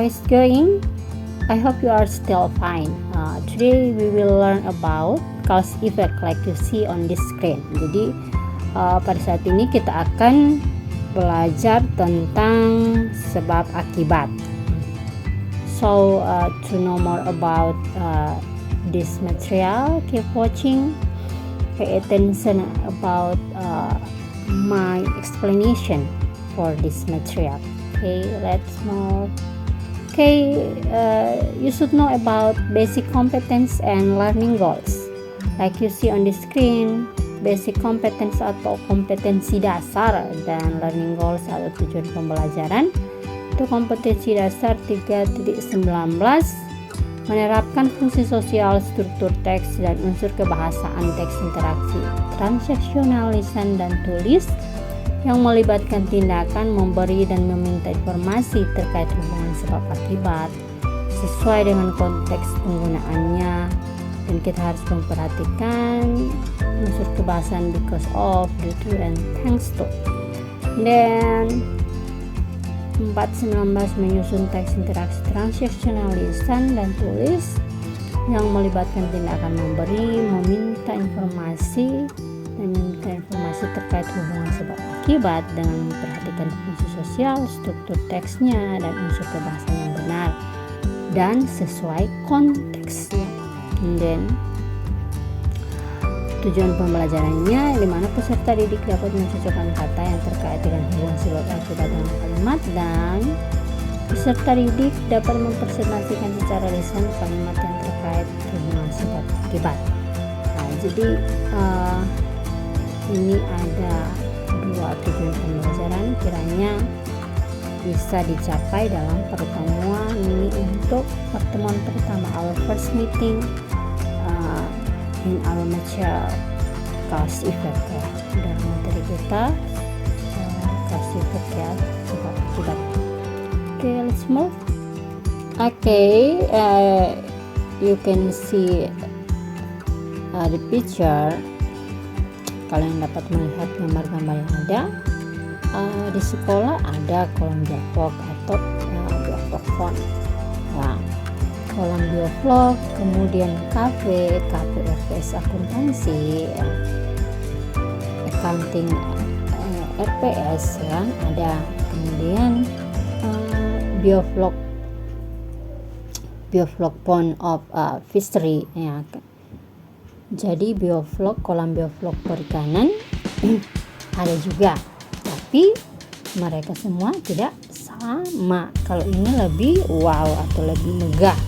is going? I hope you are still fine. Today we will learn about cause effect like you see on this screen. Jadi pada saat ini kita akan belajar tentang sebab akibat. So to know more about this material, keep watching, pay attention about my explanation for this material. Okay, let's move. Okay, you should know about basic competence and learning goals. Like you see on the screen, basic competence atau kompetensi dasar dan learning goals atau tujuan pembelajaran. Itu kompetensi dasar 3.19 menerapkan fungsi sosial, struktur teks dan unsur kebahasaan teks interaksi, transaksional lisan dan tulis yang melibatkan tindakan memberi dan meminta informasi terkait hubungan sebab akibat sesuai dengan konteks penggunaannya, dan kita harus memperhatikan unsur kebahasaan because of, due to, and thanks to. Dan 4.19 menyusun teks interaksi transaksional lisan dan tulis yang melibatkan tindakan memberi, meminta informasi, dan meminta informasi terkait hubungan sebab akibat dengan memperhatikan fungsi sosial, struktur teksnya, dan unsur kebahasaan yang benar dan sesuai konteksnya. Dan tujuan pembelajarannya, di mana peserta didik dapat mencocokkan kata yang terkait dengan hubungan sebab akibat dengan kalimat, dan peserta didik dapat mempresentasikan secara lisan kalimat yang terkait hubungan sebab akibat. Nah, jadi ini ada 2 tujuan pembelajaran kiranya bisa dicapai dalam pertemuan ini. Untuk pertemuan pertama, our first meeting in our material cause effect ya, dalam materi kita cause effect ya, sebab akibat. Okay, let's move. Okay, you can see the picture. Kalian dapat melihat gambar-gambar yang ada. Di sekolah ada kolom dialog atau dialog font. Nah, kolom biovlog, kemudian KV RPS akuntansi, accounting RPS ya, ada. Kemudian biovlog point of fishery ya. Jadi biovlog, kolam biovlog perikanan ada juga, tapi mereka semua tidak sama. Kalau ini lebih wow atau lebih megah.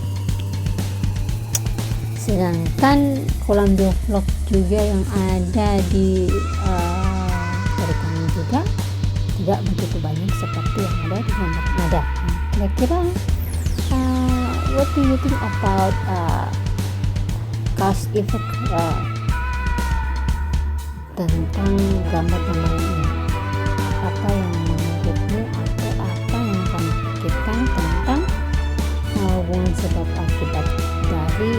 Sedangkan kolam biovlog juga yang ada di perikanan juga tidak begitu banyak seperti yang ada di gambar nada. Kira-kira what do you think about cause effect tentang gambar-gambar ini? Apa yang menurutmu atau apa yang kamu pikirkan tentang hubungan sebab akibat dari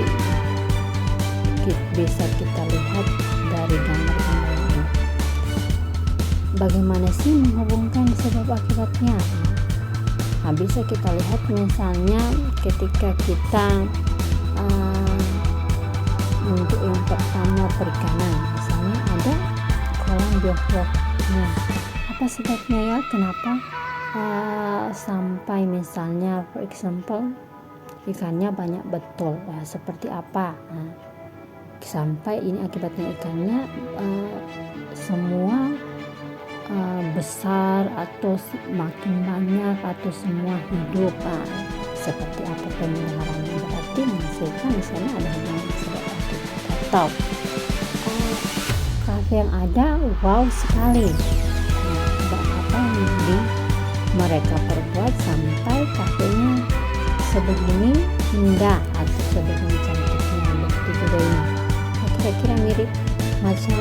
bisa kita lihat dari gambar-gambar ini? Bagaimana sih menghubungkan sebab akibatnya? Nah, bisa kita lihat misalnya ketika kita untuk yang pertama perikanan, misalnya ada kolam biovlognya. Apa sebabnya ya? Kenapa sampai misalnya for example ikannya banyak betul? Nah, seperti apa? Nah, sampai ini akibatnya ikannya semua besar atau makin banyak atau semua hidup. Nah, seperti apa pemeliharaannya? Berarti menghasilkan misalnya ada hubungan sebab akibat. Atau kafe yang ada wow sekali. Nah, apa yang mereka perbuat sampai kafenya sebegini indah atau sebegini cantiknya, begitu juga ini. Kira-kira mirip macam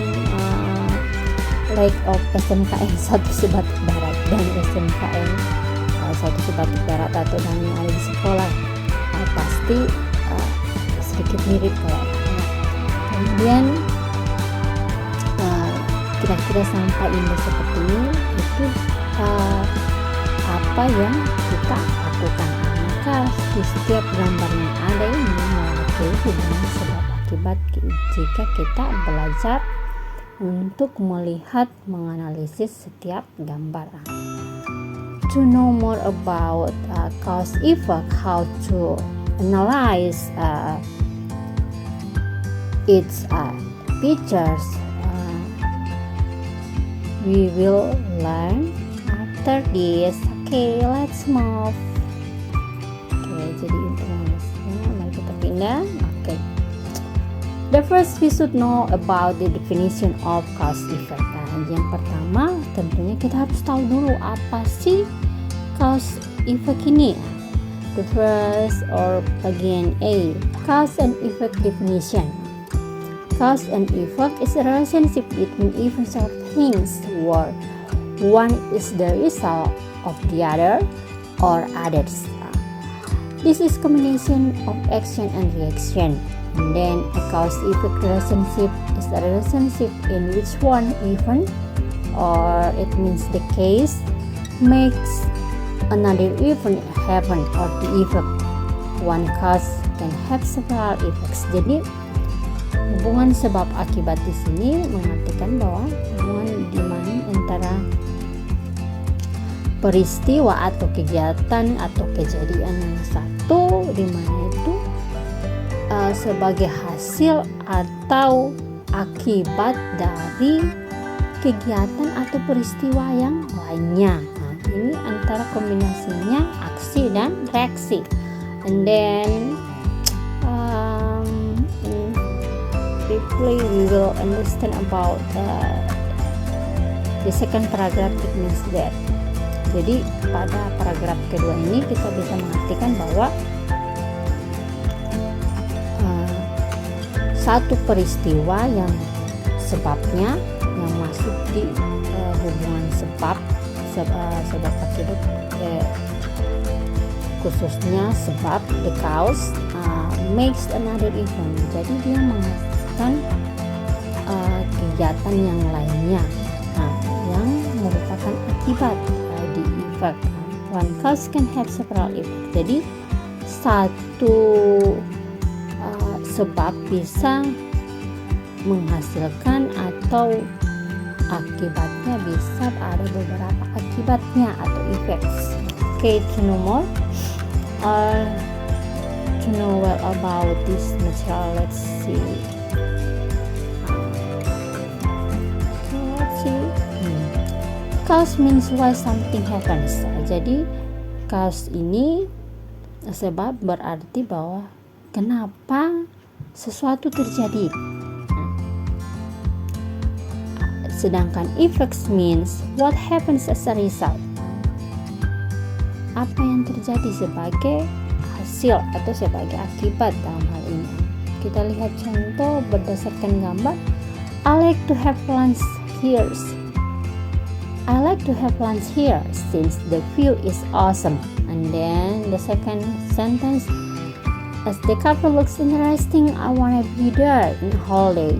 Lake of SMKN 1 Sebatik Barat dan SMKN 1 Sebatik Barat atau yang ada di sekolah. Pasti sedikit mirip kayak. Kemudian kira-kira sampai indah seperti ini itu apa yang kita lakukan? Cause di setiap gambar yang ada ini mewakili hubungan sebab akibat jika kita belajar untuk melihat menganalisis setiap gambar. To know more about cause effect, how to analyze its features, we will learn after this. Okay, let's move. Jadi informasinya mari kita pindah. Oke. The first we should know about the definition of cause effect. Nah, yang pertama tentunya kita harus tahu dulu apa sih cause effect ini. The first or bagian A, cause and effect definition. Cause and effect is a relationship between events or things where one is the result of the other or others. This is combination of action and reaction. And then a cause-effect relationship is a relationship in which one event, or it means the case, makes another event happen, or the effect. One cause can have several effects. Jadi hubungan sebab akibat di sini mengartikan bahwa hubungan di mana antara peristiwa atau kegiatan atau kejadian yang satu di mana itu sebagai hasil atau akibat dari kegiatan atau peristiwa yang lainnya. Nah, ini antara kombinasinya aksi dan reaksi. And then briefly we will understand about the second paragraph. It means that. Jadi pada paragraf kedua ini kita bisa mengartikan bahwa satu peristiwa yang sebabnya yang masuk di hubungan sebab akibat, khususnya sebab the cause makes another event. Jadi dia menghasilkan kegiatan yang lainnya, yang merupakan akibat. Di effect, one cause can have several effects. Jadi satu sebab bisa menghasilkan atau akibatnya bisa ada beberapa akibatnya atau effects. Okay, to know more or to know well about this material, let's see. Cause means why something happens. Jadi cause ini sebab berarti bahwa kenapa sesuatu terjadi. Sedangkan effects means what happens as a result. Apa yang terjadi sebagai hasil atau sebagai akibat dalam hal ini. Kita lihat contoh berdasarkan gambar. I like to have lunch here. I like to have lunch here since the view is awesome. And then the second sentence, as the couple looks interesting, I wanna be there in holiday.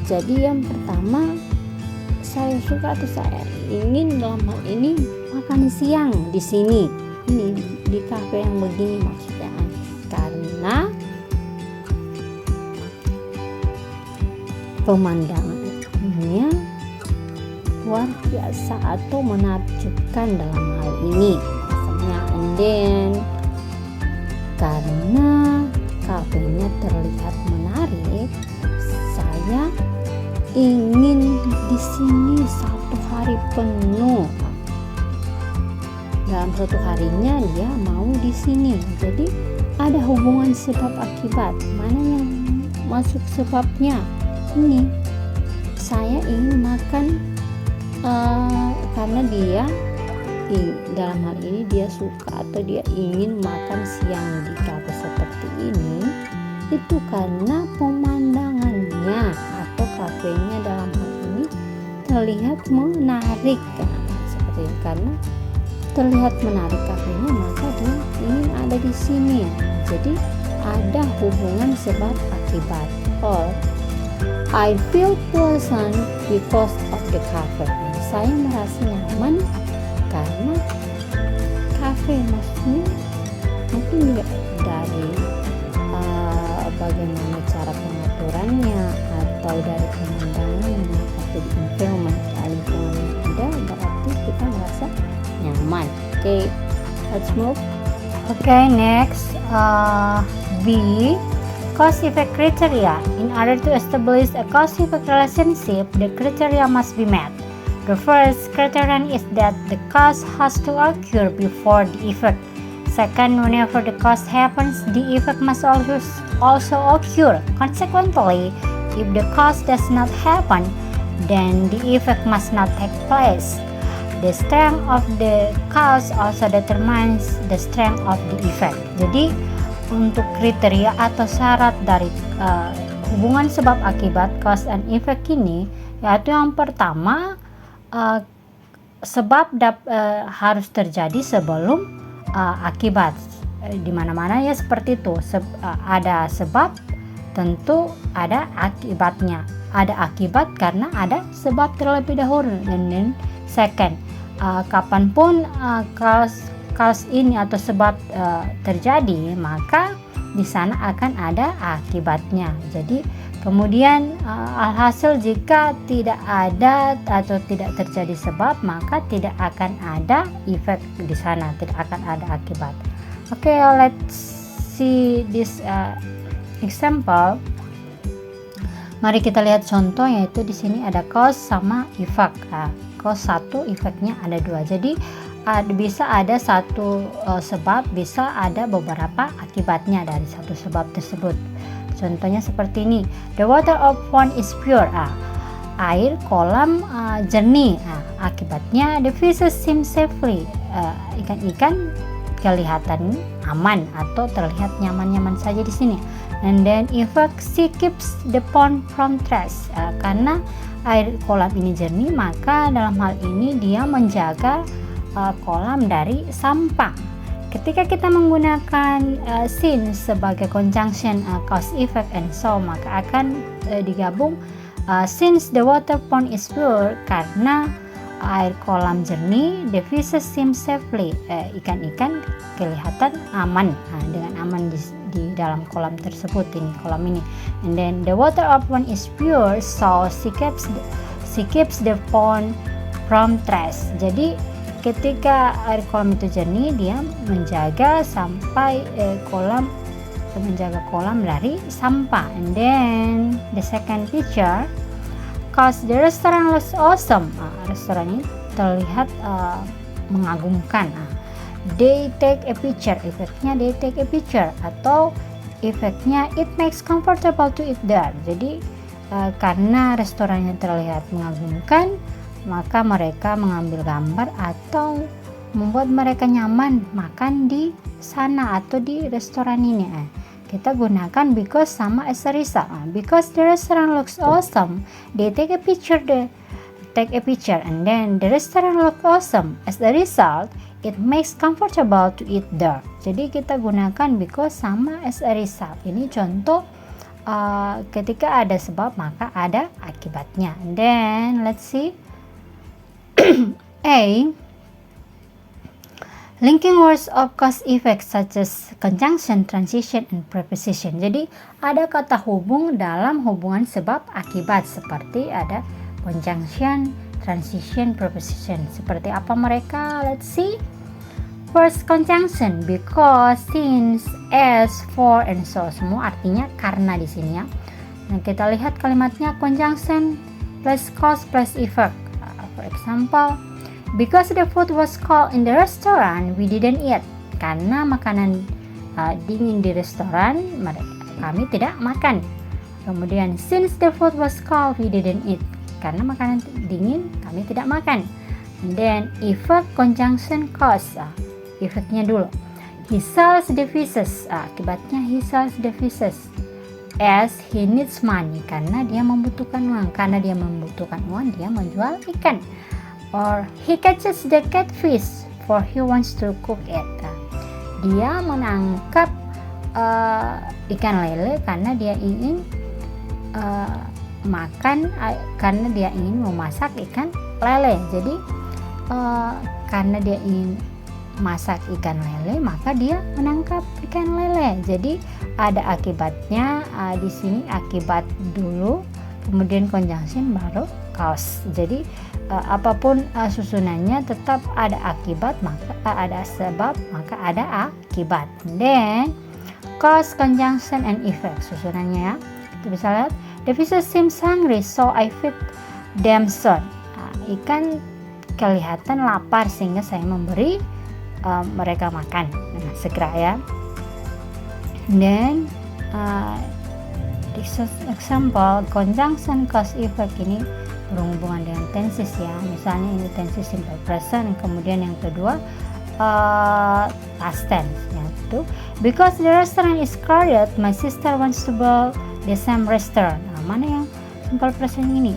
Jadi yang pertama, saya suka atau saya ingin dalam hal ini makan siang di sini. Ini di kafe yang begini maksudnya. Karena pemandangannya luar biasa atau menakjubkan dalam hal ini rasanya. And then karena kafenya terlihat menarik, saya ingin di sini satu hari penuh. Dalam satu harinya dia mau di sini. Jadi ada hubungan sebab akibat. Mana yang masuk sebabnya? Ini saya ingin makan karena dia dalam hal ini dia suka atau dia ingin makan siang di kafe seperti ini, itu karena pemandangannya atau kafenya dalam hal ini terlihat menarik, seperti itu. Karena terlihat menarik kafenya, maka dia ingin ada di sini. Jadi ada hubungan sebab akibat. Or I feel pleasant because of the cafe. Saya merasa nyaman karena kafe, maksudnya mungkin juga dari bagaimana cara pengaturannya atau dari pemandangannya atau di environment lingkungan yang ada, berarti kita merasa nyaman. Okay, let's move. Okay, next B, cause effect criteria. In order to establish a cause effect relationship, the criteria must be met. The first criterion is that the cause has to occur before the effect. Second, whenever the cause happens, the effect must also occur. Consequently, if the cause does not happen, then the effect must not take place. The strength of the cause also determines the strength of the effect. Jadi, untuk kriteria atau syarat dari hubungan sebab akibat cause and effect ini, yaitu yang pertama, sebab harus terjadi sebelum akibat. Di mana-mana ya seperti itu. Ada sebab, tentu ada akibatnya. Ada akibat karena ada sebab terlebih dahulu. Dan then second, kapanpun cause ini atau sebab terjadi, maka di sana akan ada akibatnya. Jadi kemudian alhasil jika tidak ada atau tidak terjadi sebab, maka tidak akan ada efek di sana, tidak akan ada akibat. Okay, let's see this example. Mari kita lihat contoh, yaitu di sini ada cause sama effect. Cause satu, efeknya ada dua. Jadi bisa ada satu sebab, bisa ada beberapa akibatnya dari satu sebab tersebut. Contohnya seperti ini. The water of pond is pure. Air kolam jernih. Akibatnya the fishes swim safely. Ikan-ikan kelihatan aman atau terlihat nyaman-nyaman saja di sini. And then effect, she keeps the pond from trash. Karena air kolam ini jernih, maka dalam hal ini dia menjaga kolam dari sampah. Ketika kita menggunakan since sebagai conjunction cause effect and so, maka akan digabung since the water pond is pure, karena air kolam jernih, the fishes swim safely, ikan-ikan kelihatan aman, dengan aman di dalam kolam tersebut, ini kolam ini. And then the water of pond is pure, so she keeps the pond from trash. Jadi ketika air kolam itu jernih, dia menjaga sampai menjaga kolam dari sampah. And then the second picture, cause the restaurant looks awesome. Restoran ini terlihat mengagumkan. They take a picture, efeknya they take a picture, atau efeknya it makes comfortable to eat there. Jadi karena restorannya terlihat mengagumkan, maka mereka mengambil gambar atau membuat mereka nyaman makan di sana atau di restoran ini. Kita gunakan because sama as a result. Because the restaurant looks awesome, they take a picture and then the restaurant looks awesome. As a result, it makes comfortable to eat there. Jadi kita gunakan because sama as a result. Ini contoh ketika ada sebab maka ada akibatnya. And then let's see. A, linking words of cause effect such as conjunction, transition, and preposition. Jadi ada kata hubung dalam hubungan sebab akibat, seperti ada conjunction, transition, preposition. Seperti apa mereka? Let's see. First, conjunction, because, since, as, for, and so. Semua artinya karena di sini ya. Nah, kita lihat kalimatnya conjunction plus cause plus effect. For example, because the food was cold in the restaurant, we didn't eat. Karena makanan dingin di restoran, kami tidak makan. Kemudian, since the food was cold, we didn't eat. Karena makanan dingin, kami tidak makan. And then, effect, conjunction, cause. Efeknya dulu. He sells the fishes. Akibatnya, he sells the fishes. As he needs money, karena dia membutuhkan uang. Karena dia membutuhkan uang, dia menjual ikan. Or he catches the catfish for he wants to cook it. Dia menangkap ikan lele karena dia ingin makan, karena dia ingin memasak ikan lele. Jadi karena dia ingin masak ikan lele, maka dia menangkap ikan lele. Jadi ada akibatnya. Di sini akibat dulu, kemudian conjunction, baru cause. Jadi apapun susunannya tetap ada akibat, maka ada sebab, maka ada akibat. Then cause, conjunction, and effect susunannya ya. Kita bisa lihat, the fishes seems hungry, so I feed them soon. Ikan kelihatan lapar sehingga saya memberi mereka makan segera ya. Then this example, conjunction cause effect ini berhubungan dengan tenses ya. Misalnya ini tenses simple present, kemudian yang kedua past tense yaitu because the restaurant is crowded, my sister wants to build the same restaurant. Mana yang simple present ini?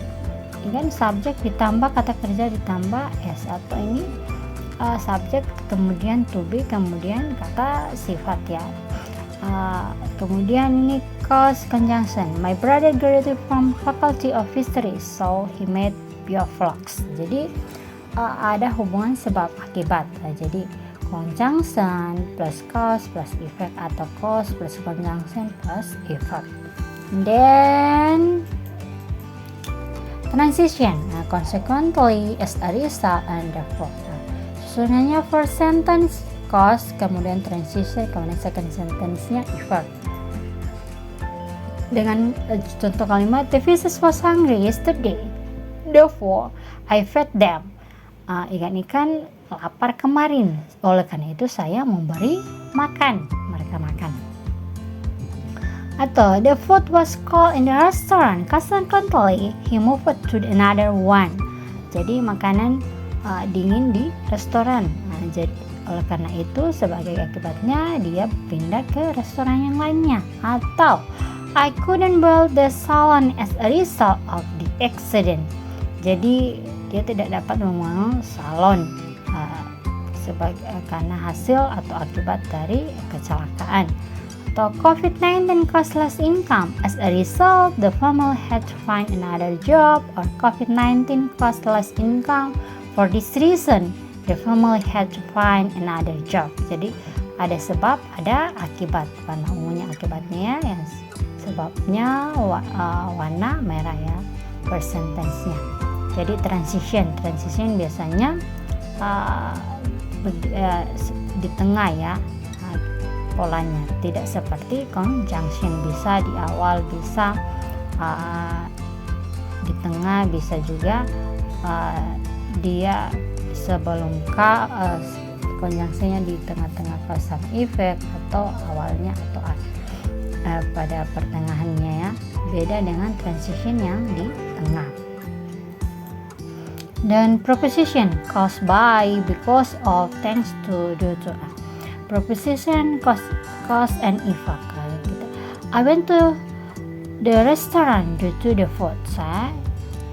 Ini kan subjek ditambah kata kerja ditambah s, atau ini subjek kemudian to be kemudian kata sifat ya. Kemudian ini cause conjunction, my brother graduated from Faculty of History, so he made bioflux. Jadi ada hubungan sebab akibat. Jadi conjunction plus cause plus effect, atau cause plus conjunction plus effect. Then transition, consequently, as a result, and therefore. Susunannya first sentence cause, kemudian transition, kemudian second sentence-nya effect. Dengan contoh kalimat, the fishes was hungry yesterday, therefore I fed them. Ikan-ikan lapar kemarin, oleh karena itu saya memberi makan, mereka makan. Atau the food was cold in the restaurant, consequently he moved to another one. Jadi makanan dingin di restoran. Jadi oleh karena itu sebagai akibatnya dia pindah ke restoran yang lainnya. Atau I couldn't build the salon as a result of the accident. Jadi dia tidak dapat membangun salon karena hasil atau akibat dari kecelakaan. Atau COVID-19 caused less income. As a result, the family had to find another job. Or COVID-19 caused less income. For this reason, the family had to find another job. Jadi ada sebab, ada akibat. Pada umumnya akibatnya ya, sebabnya warna merah ya, first sentence-nya. Jadi transition biasanya di tengah ya polanya, tidak seperti conjunction, bisa di awal, bisa di tengah, bisa juga dia sebelum conjunction-nya di tengah-tengah cause and effect, atau awalnya atau pada pertengahannya ya. Beda dengan transition yang di tengah. Dan preposition, caused by, because of, thanks to, due to. Preposition cause and effect. I went to the restaurant due to the food. Saya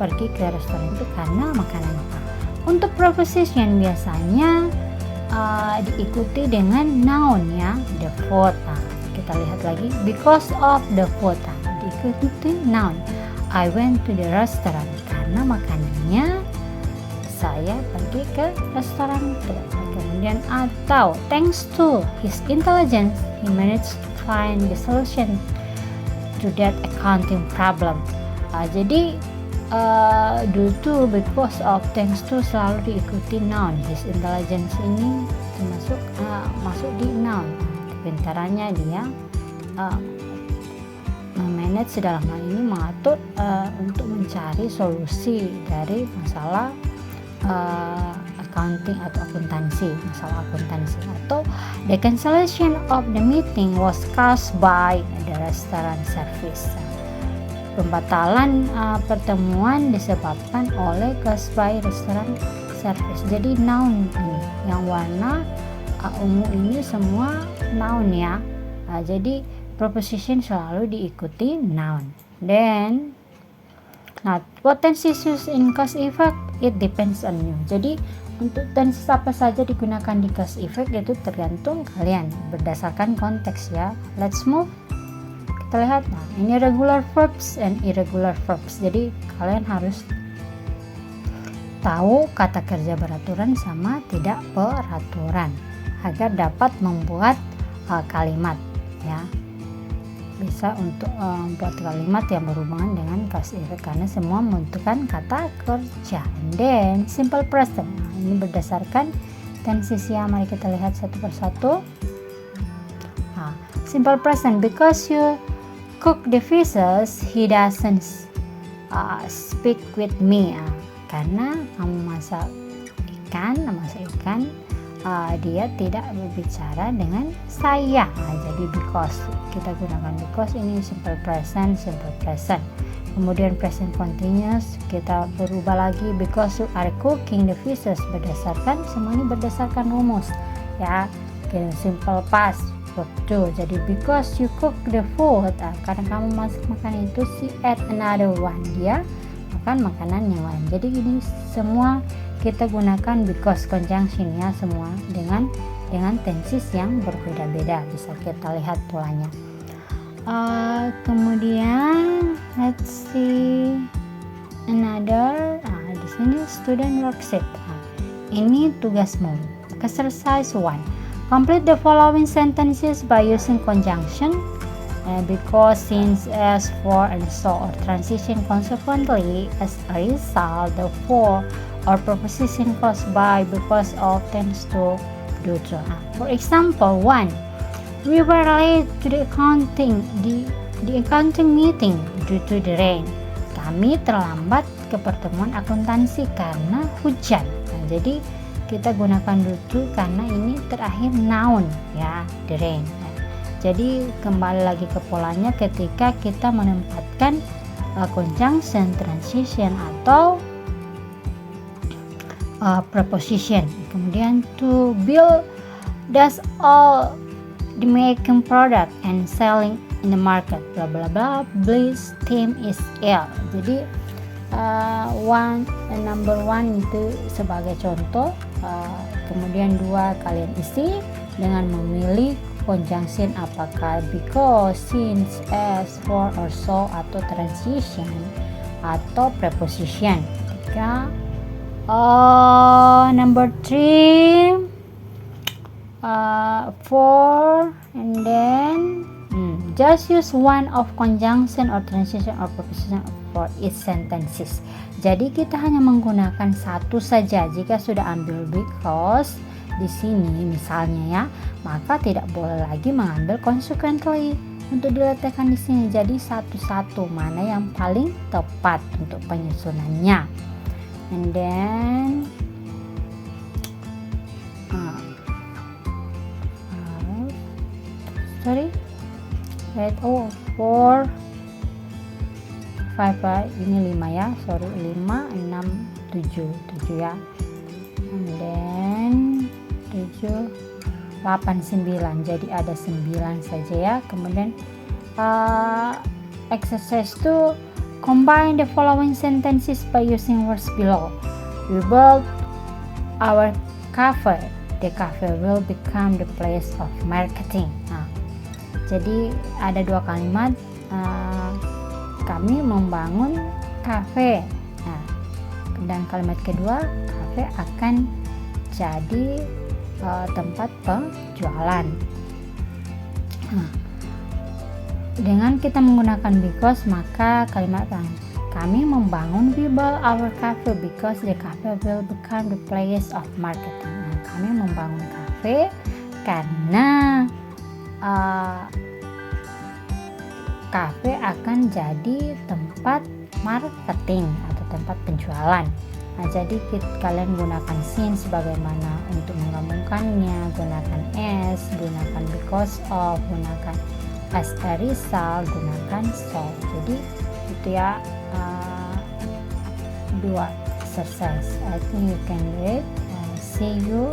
pergi ke restoran itu karena makanan apa. Untuk preposition biasanya diikuti dengan noun ya, the food. Kita lihat lagi, because of the food, diikuti noun. I went to the restaurant, karena makanannya saya pergi ke restoran itu. Kemudian atau thanks to his intelligence, he managed to find the solution to that accounting problem. Jadi due to, because of, thanks to selalu diikuti noun. His intelligence ini termasuk masuk di noun. Kepintarannya dia manage, dalam hal ini mengatur untuk mencari solusi dari masalah accounting atau akuntansi, masalah akuntansi. Atau the cancellation of the meeting was caused by the restaurant service. Pembatalan pertemuan disebabkan oleh caused by restaurant service. Jadi noun ini, yang warna ungu ini semua noun ya. Jadi preposition selalu diikuti noun. Then what tenses used in cause effect, it depends on you. Jadi untuk tenses apa saja digunakan di cause effect itu tergantung kalian berdasarkan konteks ya. Let's move. Kita lihat, ini regular verbs and irregular verbs. Jadi kalian harus tahu kata kerja beraturan sama tidak beraturan. agar dapat membuat kalimat ya. Bisa untuk membuat kalimat yang berhubungan dengan cause effect karena semua membutuhkan kata kerja. And then simple present. Ini berdasarkan tenses ya. Mari kita lihat satu persatu. Simple present, because you cook the fishes, he doesn't speak with me. Karena kamu masak ikan, dia tidak berbicara dengan saya. Jadi because, kita gunakan because, ini simple present. Kemudian present continuous, kita berubah lagi, because you are cooking the fishes, semua ini berdasarkan rumus ya. Simple past verb 2, jadi because you cook the food, karena kamu masak makanan itu, she ate another one, dia makan makanan yang lain. Jadi ini semua kita gunakan because conjunction ya, semua dengan tenses yang berbeda-beda. Bisa kita lihat polanya. Kemudian let's see another. Di sini student worksheet. Ini tugasmu. Exercise 1. Complete the following sentences by using conjunction, because, since, as, for, and so, or transition. Consequently, as a result, the for or preposition caused by because of tends to do so. For example, 1. We were late to the accounting meeting due to the rain. Kami terlambat ke pertemuan akuntansi karena hujan. Jadi kita gunakan due to karena ini terakhir noun ya, the rain. Jadi kembali lagi ke polanya ketika kita menempatkan conjunction, transition atau preposition. Kemudian to build does all the making product and selling in the market, bla bla bla. Bliss team is ill. Jadi number 1 itu sebagai contoh. Kemudian 2 kalian isi dengan memilih conjunction, apakah because, since, as, for, or so, atau transition atau preposition. Number 3 for, and then just use one of conjunction or transition or preposition for each sentences. Jadi kita hanya menggunakan satu saja. Jika sudah ambil because di sini misalnya ya, maka tidak boleh lagi mengambil consequently untuk diletakkan di sini. Jadi satu-satu mana yang paling tepat untuk penyusunannya. And then for 5 ini 5 ya, 5, 6, 7 ya. And then 7, 8, 9, jadi ada 9 saja ya. Kemudian exercise 2, combine the following sentences by using words below. We built our cafe, the cafe will become the place of marketing. Jadi ada 2 kalimat, kami membangun kafe. Dan kalimat kedua, kafe akan jadi tempat penjualan. Dengan kita menggunakan because, maka kalimat kami membangun, we build our cafe because the cafe will become the place of marketing. Kami membangun kafe karena kafe akan jadi tempat marketing atau tempat penjualan. Jadi kalian gunakan since sebagaimana untuk menggabungkannya, gunakan as, gunakan because of, gunakan as a result, gunakan so. Jadi itu ya 2 exercise. I think you can do it. See you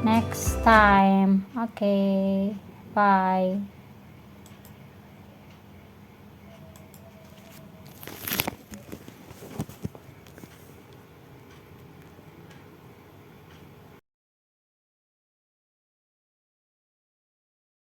next time. Okay, bye.